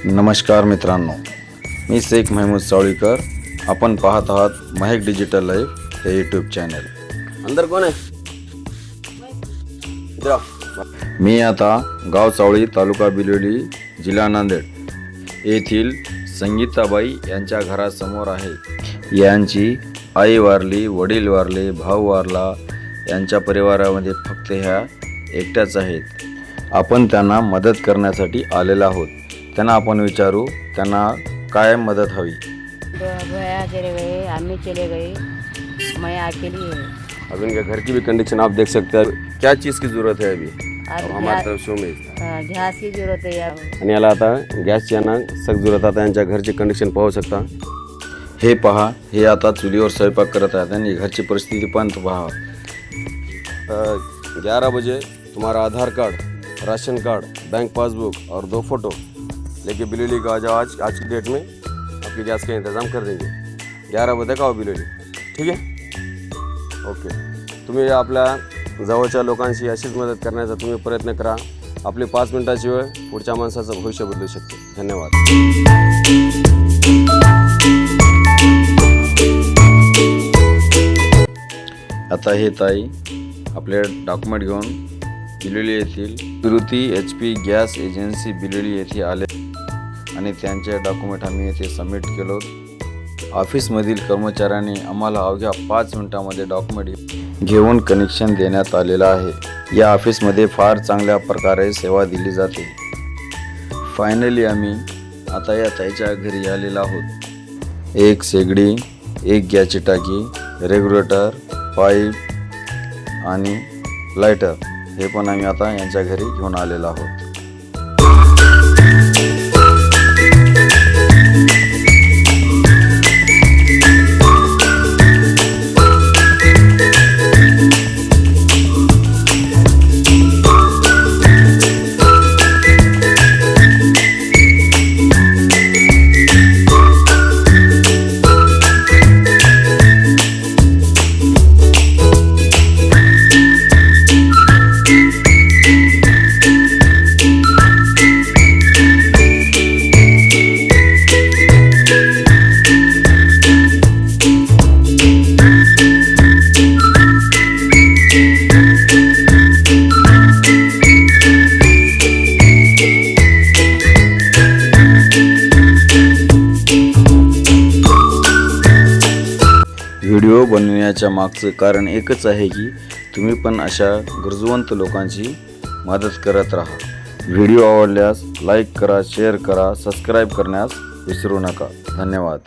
नमस्कार मित्रांनो, मी शेख महमूद सावळीकर. आपण पाहत आहात महक डिजिटल लाईफ हे यूट्यूब चॅनल. अंदर कोण आहे? मी आता गाव सावळी, तालुका बिलोली, जिल्हा नांदेड येथील संगीताबाई यांच्या घरासमोर आहे. यांची आई वारली, वडील वारले, भाऊ वारला. यांच्या परिवारामध्ये फक्त ह्या एकट्याच आहेत. आपण त्यांना मदत करण्यासाठी आलेलो आहोत. त्यांना आपण विचारू त्यांना काय मदत हवी. भैया चले गए, अम्मी चले गई, मैं अकेली है. अब इनके घर की भी कंडीशन आप देख सकते हैं. क्या चीज़ की ज़रूरत है अभी अब हमारे तरफ शो में गॅस की जरूरत आहे. आणि याला आता गॅसची यांना सख्त जरूरत. आता यांच्या घरची कंडिशन पाहू शकता. हे पहा, हे आता चुलीवर स्वयंपाक करत आहेत आणि घरची परिस्थिती पण पहा. 11 बजे तुम्हारा Aadhaar card, ration card, bank passbook और 2 फोटो लेके बिलोली का आ जाओ. आज की डेट में आपकी गैस का इंतज़ाम कर देंगे. 11 बजे का बिलोली, ठीक आहे? ओके. तुम्ही आपल्या जवळच्या लोकांशी अशीच मदत करण्याचा तुम्ही प्रयत्न करा. आपली 5 मिनिटाची वेळ पुढच्या माणसाचं भविष्य बदलू शकते. धन्यवाद. आता हे ताई आपले डॉक्युमेंट घेऊन बिलोली येथील Shruti HP gas agency Biloli येथे आले आणि त्यांचे डॉक्युमेंट आम्ही येथे सबमिट केलो. ऑफिसमधील कर्मचाऱ्यांनी आम्हाला अवघ्या 5 मिनिटांमध्ये डॉक्युमेंट घेऊन कनेक्शन देण्यात आलेलं आहे. या ऑफिसमध्ये फार चांगल्या प्रकारे सेवा दिली जाते. फायनली आम्ही आता या ताईच्या घरी आलेलो आहोत. एक शेगडी, एक गॅसची टाकी, रेग्युलेटर, पाईप आणि लायटर हे पण आम्ही आता यांच्या घरी घेऊन आलेलो आहोत. व्हिडिओ बनवण्याच्या मागचं कारण एकच आहे की तुम्ही पण अशा गरजवंत लोकांची मदत करत राहा. व्हिडिओ आवडल्यास लाईक करा, शेअर करा, सबस्क्राईब करण्यास विसरू नका. धन्यवाद.